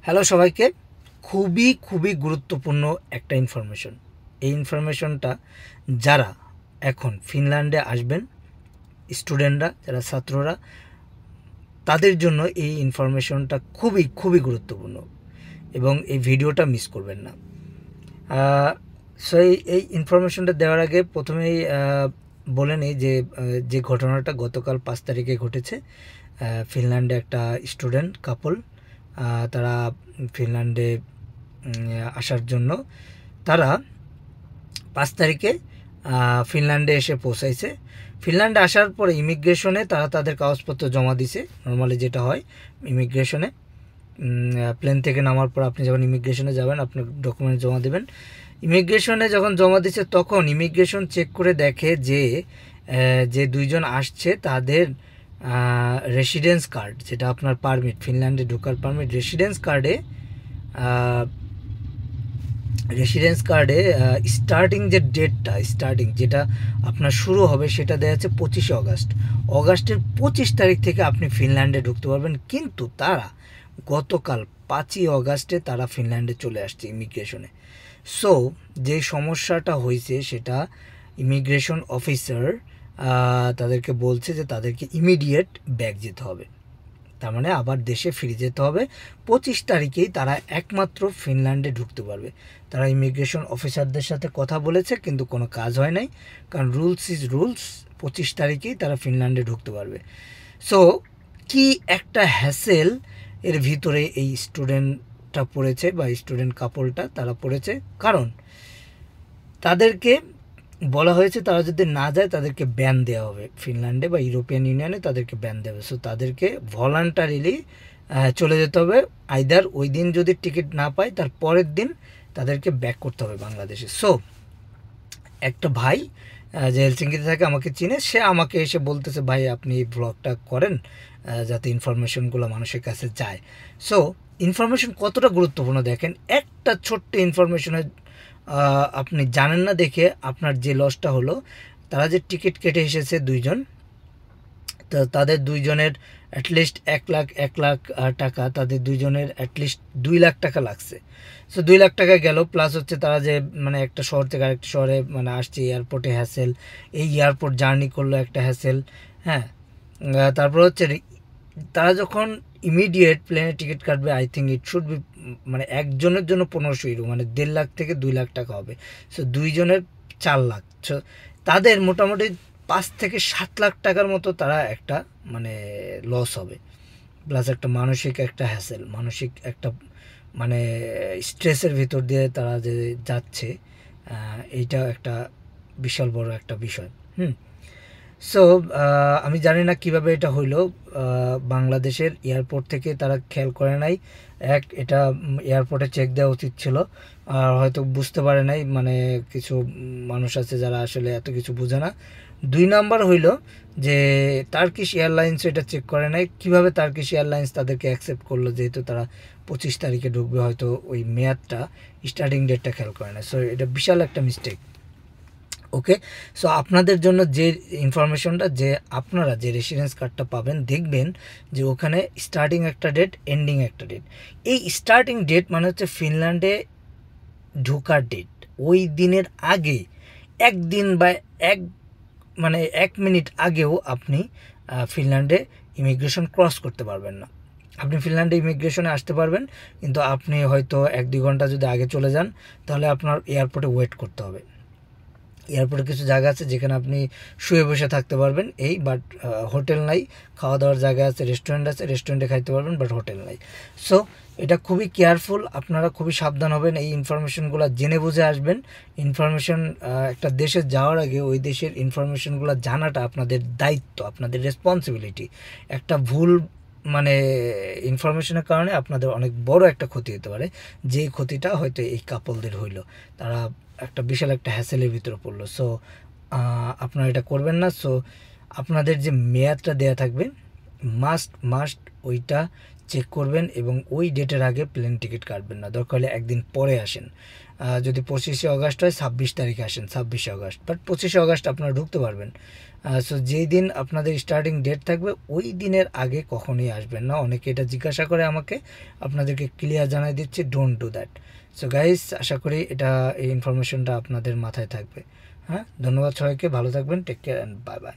Hello সবাইকে, খুবই খুবই গুরুত্বপূর্ণ একটা ইনফরমেশন। এই ইনফরমেশনটা যারা এখন ফিনল্যান্ডে আসবেন, স্টুডেন্টরা, যারা ছাত্ররা, তাদের জন্য এই ইনফরমেশনটা খুবই খুবই গুরুত্বপূর্ণ এবং এই ভিডিওটা মিস করবেন না। সো এই ইনফরমেশনটা দেওয়ার আগে প্রথমেই বলে নিই যে ঘটনাটা গতকাল 5 তারিখে ঘটেছে। ফিনল্যান্ডে একটা স্টুডেন্ট কাপল, তারা ফিনল্যান্ডে আসার জন্য তারা 5 তারিখে ফিনল্যান্ডে এসে পৌঁছাইছে। ফিনল্যান্ডে আসার পরে ইমিগ্রেশনে তারা তাদের কাগজপত্র জমা দিছে। নর্মালি যেটা হয় ইমিগ্রেশনে, প্লেন থেকে নামার পর আপনি যখন ইমিগ্রেশনে যাবেন আপনার ডকুমেন্ট জমা দেবেন। ইমিগ্রেশনে যখন জমা দিচ্ছে তখন ইমিগ্রেশন চেক করে দেখে যে দুইজন আসছে তাদের রেসিডেন্স কার্ড, যেটা আপনার পারমিট, ফিনল্যান্ডে ঢোকার পারমিট, রেসিডেন্স কার্ডে স্টার্টিং যে ডেটটা, যেটা আপনার শুরু হবে সেটা দেওয়া আছে 25 অগাস্ট। অগাস্টের 25 তারিখ থেকে আপনি ফিনল্যান্ডে ঢুকতে পারবেন, কিন্তু তারা গতকাল 5ই অগাস্টে তারা ফিনল্যান্ডে চলে আসছে ইমিগ্রেশনে। সো যে সমস্যাটা হয়েছে সেটা ইমিগ্রেশন অফিসার তাদেরকে বলছে যে তাদেরকে ইমিডিয়েট ব্যাক যেতে হবে, তার মানে আবার দেশে ফিরে যেতে হবে। 25 তারিখেই তারা একমাত্র ফিনল্যান্ডে ঢুকতে পারবে। তারা ইমিগ্রেশন অফিসারদের সাথে কথা বলেছে কিন্তু কোনো কাজ হয় নাই, কারণ রুলস ইজ রুলস। 25 তারিখেই তারা ফিনল্যান্ডে ঢুকতে পারবে। সো কি একটা হ্যাসেল এর ভিতরে এই স্টুডেন্টটা পড়েছে, বা স্টুডেন্ট কাপলটা তারা পড়েছে, কারণ তাদেরকে বলা হয়েছে তারা যদি না যায় তাদেরকে ব্যান দেওয়া হবে ফিনল্যান্ডে বা ইউরোপিয়ান ইউনিয়নে, তাদেরকে ব্যান দেওয়া হবে। সো তাদেরকে ভলান্টারিলি চলে যেতে হবে। আইদার ওই দিন যদি টিকিট না পায় তার পরের দিন তাদেরকে ব্যাক করতে হবে বাংলাদেশে। সো একটা ভাই যে হেলসিঙ্কিতে থাকে আমাকে চিনে, সে আমাকে এসে বলতেছে, ভাই আপনি এই ব্লগটা করেন যাতে ইনফরমেশনগুলো মানুষের কাছে যায়। সো ইনফরমেশন কতটা গুরুত্বপূর্ণ দেখেন, একটা ছোট্ট ইনফরমেশনের আপনি জানেন না দেখে আপনার যে লসটা হলো। তারা যে টিকিট কেটে এসেছে দুইজন, তো তাদের দুইজনের অ্যাটলিস্ট 1 লাখ টাকা, তাদের দুইজনের অ্যাটলিস্ট 2 লাখ টাকা লাগছে। সো 2 লাখ টাকা গেল, প্লাস হচ্ছে তারা যে মানে একটা শহর থেকে আরেকটা শহরে মানে আসছে, এয়ারপোর্টে হ্যাসেল, এই এয়ারপোর্ট জার্নি করলো একটা হ্যাসেল। হ্যাঁ, তারপর হচ্ছে তারা যখন ইমিডিয়েট প্লেনের টিকিট কাটবে, I think it should be মানে একজনের জন্য 1500 ইউরো, মানে 1.5 লাখ থেকে 2 লাখ টাকা হবে। সো দুইজনের 4 লাখ। সো তাদের মোটামুটি 5 থেকে 7 লাখ টাকার মতো তারা একটা মানে লস হবে, প্লাস একটা মানসিক একটা হ্যাসেল, মানসিক একটা মানে স্ট্রেসের ভিতর দিয়ে তারা যে যাচ্ছে, এইটা একটা বিশাল বড় একটা বিষয়। সো আমি জানি না কিভাবে এটা হইলো। বাংলাদেশের এয়ারপোর্ট থেকে তারা খেয়াল করে নাই, এটা এয়ারপোর্টে চেক দেওয়া উচিত ছিল, আর হয়তো বুঝতে পারে নাই, মানে কিছু মানুষ আছে যারা আসলে এত কিছু বোঝে না। 2 নাম্বার হইলো যে টার্কিশ এয়ারলাইন্স এটা চেক করে নাই। কিভাবে টার্কিশ এয়ারলাইন্স তাদেরকে অ্যাকসেপ্ট করলো, যেহেতু তারা 25 তারিখে ঢুকবে, হয়তো ওই মেয়াদটা, স্টার্টিং ডেটটা খেয়াল করে না। সো এটা বিশাল একটা মিস্টেক। ওকে, সো আপনাদের জন্য যে ইনফরমেশনটা, যে আপনারা যে রেসিডেন্স কার্ডটা পাবেন, দেখবেন যে ওখানে স্টার্টিং একটা ডেট, এন্ডিং একটা ডেট। এই স্টার্টিং ডেট মানে হচ্ছে ফিনল্যান্ডে ঢোকার ডেট। ওই দিনের আগে একদিন বা এক মিনিট আগেও আপনি ফিনল্যান্ডে ইমিগ্রেশন ক্রস করতে পারবেন না। আপনি ফিনল্যান্ডে ইমিগ্রেশনে আসতে পারবেন, কিন্তু আপনি হয়তো 1-2 ঘন্টা যদি আগে চলে যান তাহলে আপনার এয়ারপোর্টে ওয়েট করতে হবে। এয়ারপোর্টে কিছু জায়গা আছে যেখানে আপনি শুয়ে বসে থাকতে পারবেন, বাট হোটেল নাই। খাওয়া দাওয়ার জায়গা আছে, রেস্টুরেন্ট আছে, রেস্টুরেন্টে খাইতে পারবেন, বাট হোটেল নাই। সো এটা খুবই কেয়ারফুল, আপনারা খুবই সাবধান হবেন, এই ইনফরমেশনগুলো জেনে বুঝে আসবেন। ইনফরমেশন একটা দেশে যাওয়ার আগে ওই দেশের ইনফরমেশনগুলো জানাটা আপনাদের দায়িত্ব, আপনাদের রেসপন্সিবিলিটি। একটা ভুল মানে ইনফরমেশনের কারণে আপনাদের অনেক বড় একটা ক্ষতি হতে পারে, যে ক্ষতিটা হয়তো এই কাপলদের হইলো। তারা একটা বিশাল একটা হ্যাসেলের ভিতরে পড়লো। সো আপনারা এটা করবেন না। সো আপনাদের যে মেয়াদটা দেয়া থাকবে, মাস্ট ওইটা চেক করবেন এবং ওই ডেটের আগে প্লেন টিকিট কাটবেন না, দরকার হলে একদিন পরে আসেন। যদি 25শে অগাস্ট হয় 26 তারিখে আসেন, 26শে অগাস্ট, বাট 25শে অগাস্ট আপনারা ঢুকতে পারবেন। সো যেই দিন আপনাদের স্টার্টিং ডেট থাকবে ওই দিনের আগে কখনোই আসবেন না। অনেকে এটা জিজ্ঞাসা করে আমাকে, আপনাদেরকে ক্লিয়ার জানাই দিচ্ছি, don't do that. So guys, আশা করি এই ইনফরমেশনটা আপনাদের মাথায় থাকবে। হ্যাঁ, ধন্যবাদ সবাইকে, ভালো থাকবেন, take care and bye by.